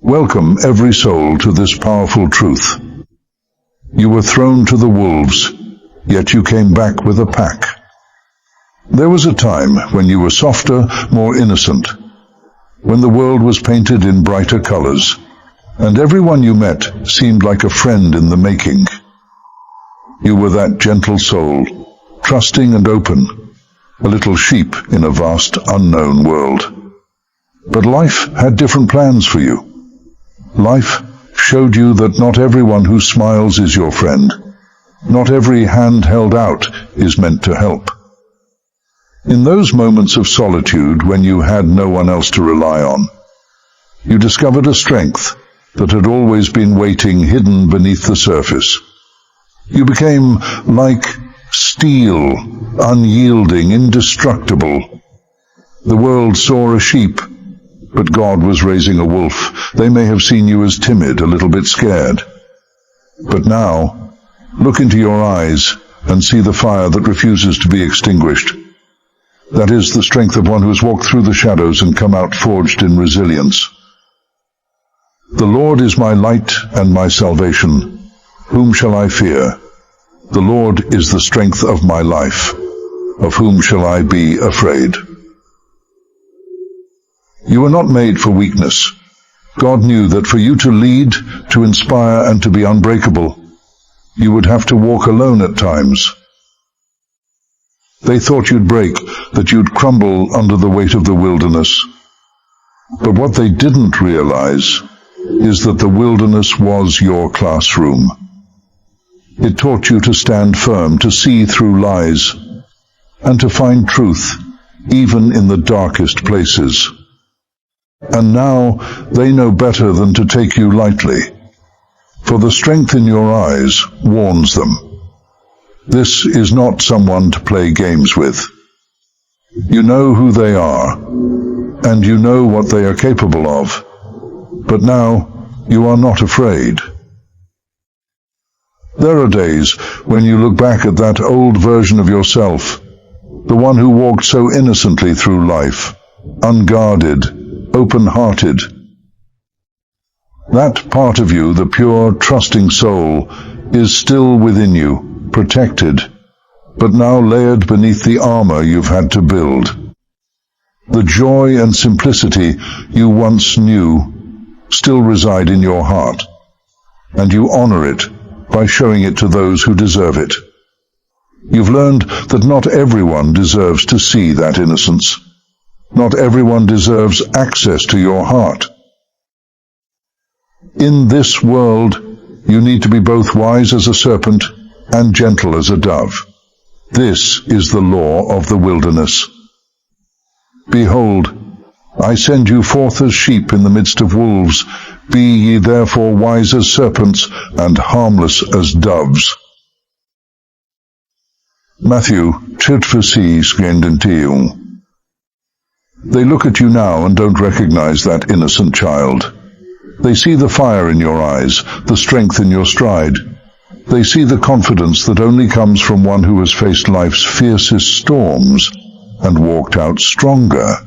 Welcome every soul to this powerful truth. You were thrown to the wolves, yet you came back with a pack. There was a time when you were softer, more innocent, when the world was painted in brighter colors, and everyone you met seemed like a friend in the making. You were that gentle soul, trusting and open, a little sheep in a vast unknown world. But life had different plans for you. Life showed you that not everyone who smiles is your friend. Not every hand held out is meant to help. In those moments of solitude when you had no one else to rely on, you discovered a strength that had always been waiting hidden beneath the surface. You became like steel, unyielding, indestructible. The world saw a sheep, but God was raising a wolf. They may have seen you as timid, a little bit scared. But now, look into your eyes and see the fire that refuses to be extinguished. That is the strength of one who has walked through the shadows and come out forged in resilience. The Lord is my light and my salvation. Whom shall I fear? The Lord is the strength of my life. Of whom shall I be afraid? You were not made for weakness. God knew that for you to lead, to inspire, and to be unbreakable, you would have to walk alone at times. They thought you'd break, that you'd crumble under the weight of the wilderness. But what they didn't realize is that the wilderness was your classroom. It taught you to stand firm, to see through lies, and to find truth, even in the darkest places. And now they know better than to take you lightly, for the strength in your eyes warns them. This is not someone to play games with. You know who they are, and you know what they are capable of, but now you are not afraid. There are days when you look back at that old version of yourself, the one who walked so innocently through life, unguarded, open-hearted. That part of you, the pure, trusting soul, is still within you, protected, but now layered beneath the armor you've had to build. The joy and simplicity you once knew still reside in your heart, and you honor it by showing it to those who deserve it. You've learned that not everyone deserves to see that innocence. Not everyone deserves access to your heart. In this world, you need to be both wise as a serpent and gentle as a dove. This is the law of the wilderness. Behold, I send you forth as sheep in the midst of wolves. Be ye therefore wise as serpents and harmless as doves. Matthew 24:16. They look at you now and don't recognize that innocent child. They see the fire in your eyes, the strength in your stride. They see the confidence that only comes from one who has faced life's fiercest storms and walked out stronger.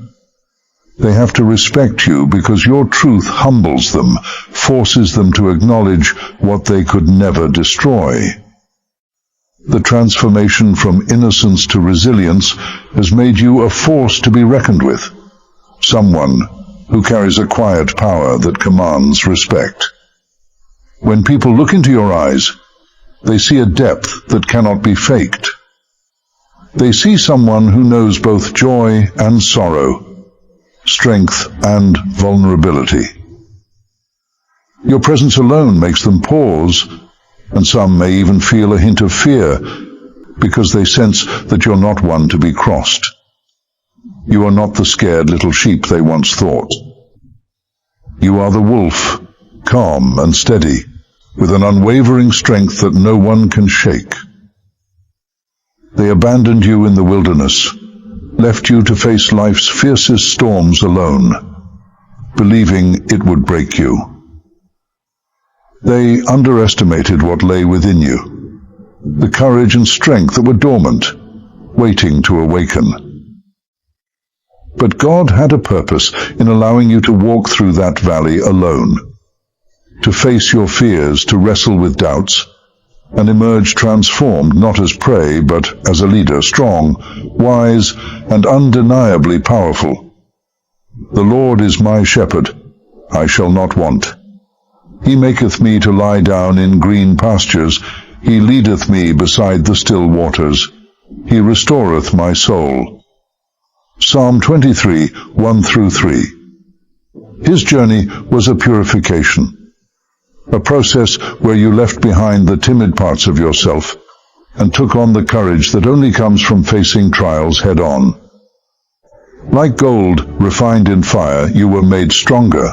They have to respect you because your truth humbles them, forces them to acknowledge what they could never destroy. The transformation from innocence to resilience has made you a force to be reckoned with, someone who carries a quiet power that commands respect. When people look into your eyes, they see a depth that cannot be faked. They see someone who knows both joy and sorrow, strength and vulnerability. Your presence alone makes them pause, and some may even feel a hint of fear because they sense that you're not one to be crossed. You are not the scared little sheep they once thought. You are the wolf, calm and steady, with an unwavering strength that no one can shake. They abandoned you in the wilderness, left you to face life's fiercest storms alone, believing it would break you. They underestimated what lay within you, the courage and strength that were dormant, waiting to awaken. But God had a purpose in allowing you to walk through that valley alone, to face your fears, to wrestle with doubts, and emerge transformed, not as prey, but as a leader, strong, wise, and undeniably powerful. The Lord is my shepherd, I shall not want. He maketh me to lie down in green pastures, he leadeth me beside the still waters, he restoreth my soul. Psalm 23, 1-3. His journey was a purification, a process where you left behind the timid parts of yourself and took on the courage that only comes from facing trials head on. Like gold refined in fire, you were made stronger,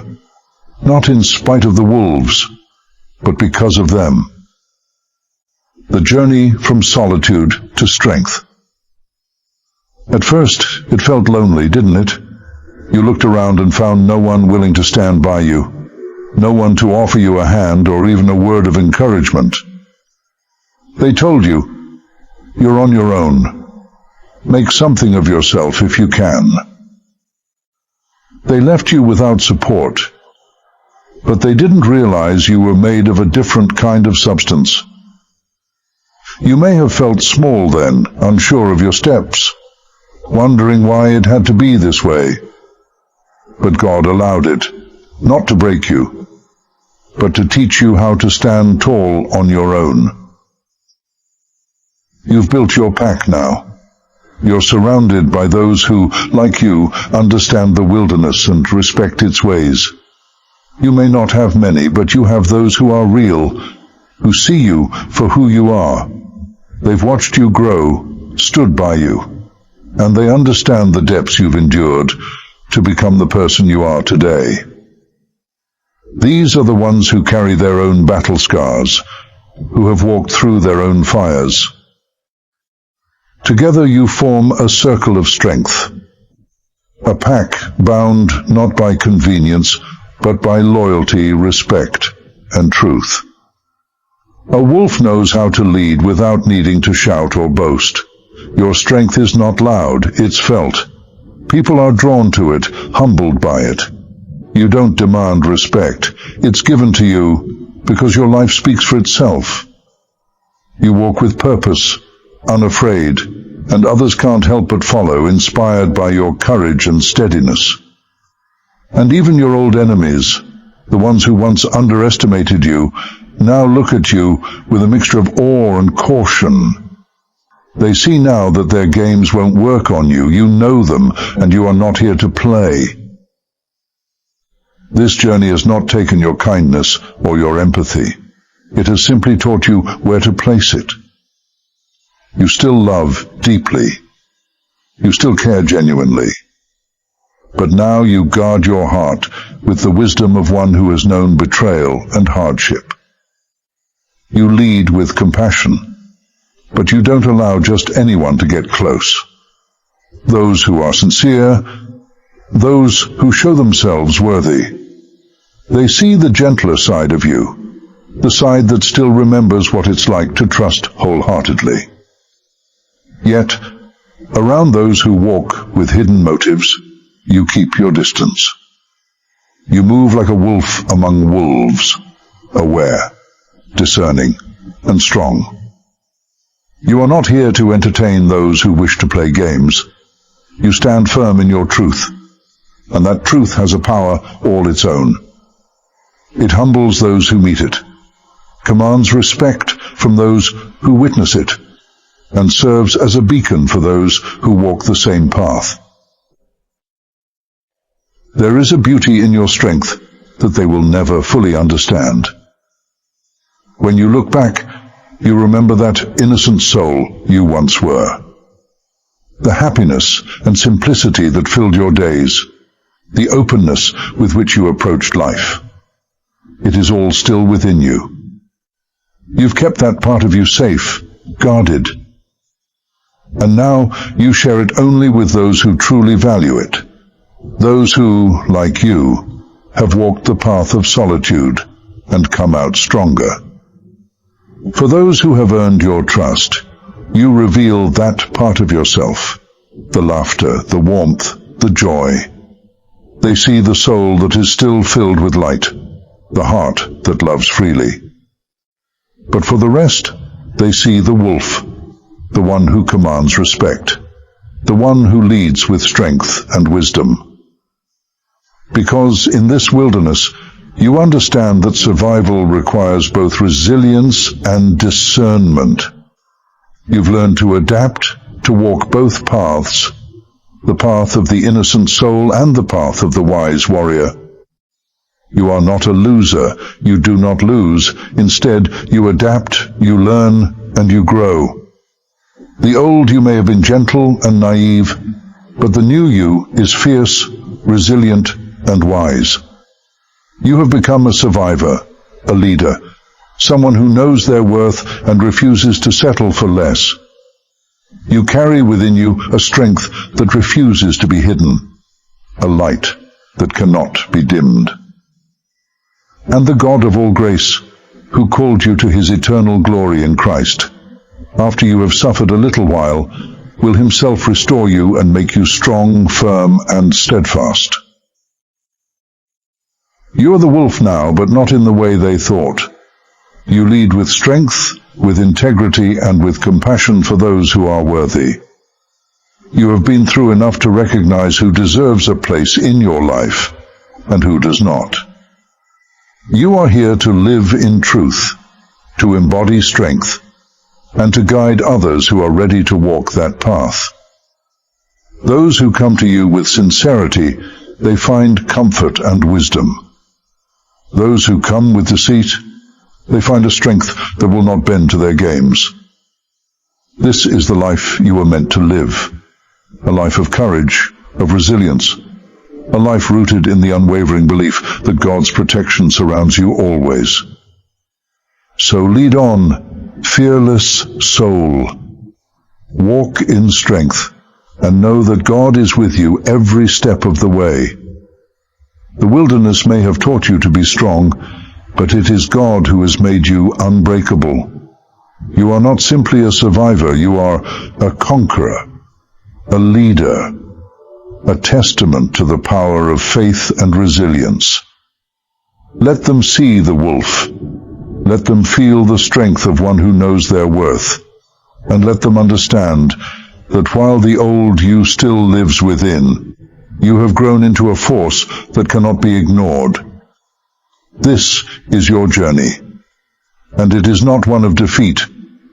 not in spite of the wolves, but because of them. The journey from solitude to strength. At first, it felt lonely, didn't it? You looked around and found no one willing to stand by you. No one to offer you a hand or even a word of encouragement. They told you, you're on your own. Make something of yourself if you can. They left you without support, but they didn't realize you were made of a different kind of substance. You may have felt small then, unsure of your steps, wondering why it had to be this way. But God allowed it, not to break you, but to teach you how to stand tall on your own. You've built your pack now. You're surrounded by those who, like you, understand the wilderness and respect its ways. You may not have many, but you have those who are real, who see you for who you are. They've watched you grow, stood by you, and they understand the depths you've endured to become the person you are today. These are the ones who carry their own battle scars, who have walked through their own fires. Together you form a circle of strength, a pack bound not by convenience, but by loyalty, respect, and truth. A wolf knows how to lead without needing to shout or boast. Your strength is not loud, it's felt. People are drawn to it, humbled by it. You don't demand respect. It's given to you because your life speaks for itself. You walk with purpose, unafraid, and others can't help but follow, inspired by your courage and steadiness. And even your old enemies, the ones who once underestimated you, now look at you with a mixture of awe and caution. They see now that their games won't work on you. You know them, and you are not here to play. This journey has not taken your kindness or your empathy. It has simply taught you where to place it. You still love deeply. You still care genuinely. But now you guard your heart with the wisdom of one who has known betrayal and hardship. You lead with compassion, but you don't allow just anyone to get close. Those who are sincere, those who show themselves worthy. They see the gentler side of you, the side that still remembers what it's like to trust wholeheartedly. Yet, around those who walk with hidden motives, you keep your distance. You move like a wolf among wolves, aware, discerning, and strong. You are not here to entertain those who wish to play games. You stand firm in your truth, and that truth has a power all its own. It humbles those who meet it, commands respect from those who witness it, and serves as a beacon for those who walk the same path. There is a beauty in your strength that they will never fully understand. When you look back, you remember that innocent soul you once were. The happiness and simplicity that filled your days, the openness with which you approached life. It is all still within you. You've kept that part of you safe, guarded. And now you share it only with those who truly value it. Those who, like you, have walked the path of solitude and come out stronger. For those who have earned your trust, you reveal that part of yourself, the laughter, the warmth, the joy. They see the soul that is still filled with light, the heart that loves freely. But for the rest, they see the wolf, the one who commands respect, the one who leads with strength and wisdom. Because in this wilderness, you understand that survival requires both resilience and discernment. You've learned to adapt, to walk both paths, the path of the innocent soul and the path of the wise warrior. You are not a loser, you do not lose. Instead, you adapt, you learn, and you grow. The old you may have been gentle and naive, but the new you is fierce, resilient, and wise. You have become a survivor, a leader, someone who knows their worth and refuses to settle for less. You carry within you a strength that refuses to be hidden, a light that cannot be dimmed. And the God of all grace, who called you to his eternal glory in Christ, after you have suffered a little while, will himself restore you and make you strong, firm, and steadfast. You are the wolf now, but not in the way they thought. You lead with strength, with integrity, and with compassion for those who are worthy. You have been through enough to recognize who deserves a place in your life and who does not. You are here to live in truth, to embody strength, and to guide others who are ready to walk that path. Those who come to you with sincerity, they find comfort and wisdom. Those who come with deceit, they find a strength that will not bend to their games. This is the life you were meant to live, a life of courage, of resilience, a life rooted in the unwavering belief that God's protection surrounds you always. So lead on, fearless soul. Walk in strength, and know that God is with you every step of the way. The wilderness may have taught you to be strong, but it is God who has made you unbreakable. You are not simply a survivor, you are a conqueror, a leader, a testament to the power of faith and resilience. Let them see the wolf. Let them feel the strength of one who knows their worth. And let them understand that while the old you still lives within, you have grown into a force that cannot be ignored. This is your journey, and it is not one of defeat,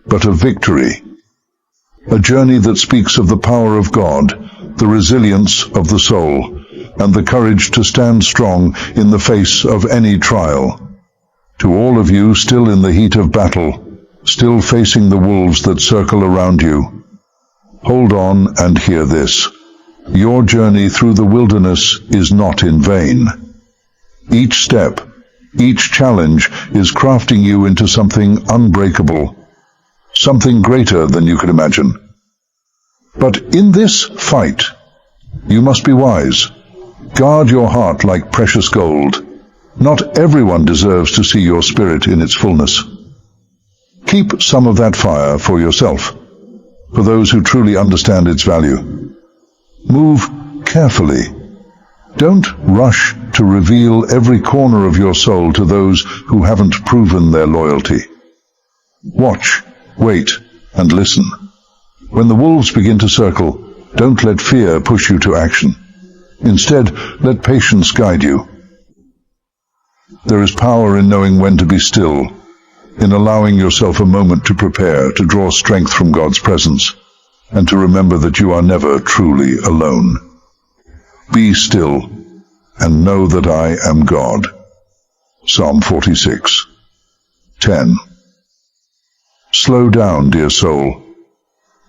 but of victory. A journey that speaks of the power of God, the resilience of the soul, and the courage to stand strong in the face of any trial. To all of you still in the heat of battle, still facing the wolves that circle around you, hold on and hear this. Your journey through the wilderness is not in vain. Each step, each challenge is crafting you into something unbreakable, something greater than you could imagine. But in this fight, you must be wise. Guard your heart like precious gold. Not everyone deserves to see your spirit in its fullness. Keep some of that fire for yourself, for those who truly understand its value. Move carefully. Don't rush to reveal every corner of your soul to those who haven't proven their loyalty. Watch, wait, and listen. When the wolves begin to circle, don't let fear push you to action. Instead, let patience guide you. There is power in knowing when to be still, in allowing yourself a moment to prepare, to draw strength from God's presence, and to remember that you are never truly alone. Be still, and know that I am God. Psalm 46:10. Slow down, dear soul.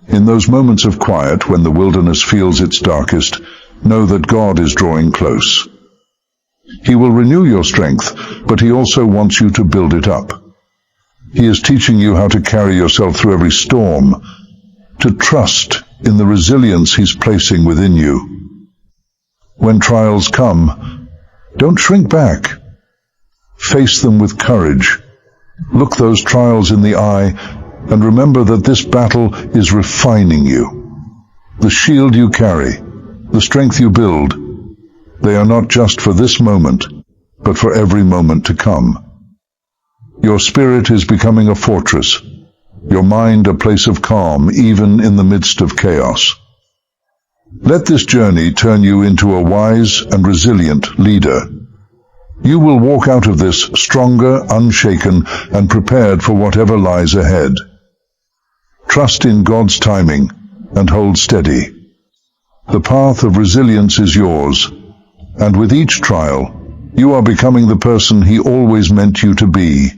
In those moments of quiet, when the wilderness feels its darkest, know that God is drawing close. He will renew your strength, but he also wants you to build it up. He is teaching you how to carry yourself through every storm, to trust in the resilience he's placing within you. When trials come, don't shrink back. Face them with courage. Look those trials in the eye and remember that this battle is refining you. The shield you carry, the strength you build, they are not just for this moment, but for every moment to come. Your spirit is becoming a fortress, your mind a place of calm even in the midst of chaos. Let this journey turn you into a wise and resilient leader. You will walk out of this stronger, unshaken, and prepared for whatever lies ahead. Trust in God's timing and hold steady. The path of resilience is yours, and with each trial, you are becoming the person He always meant you to be.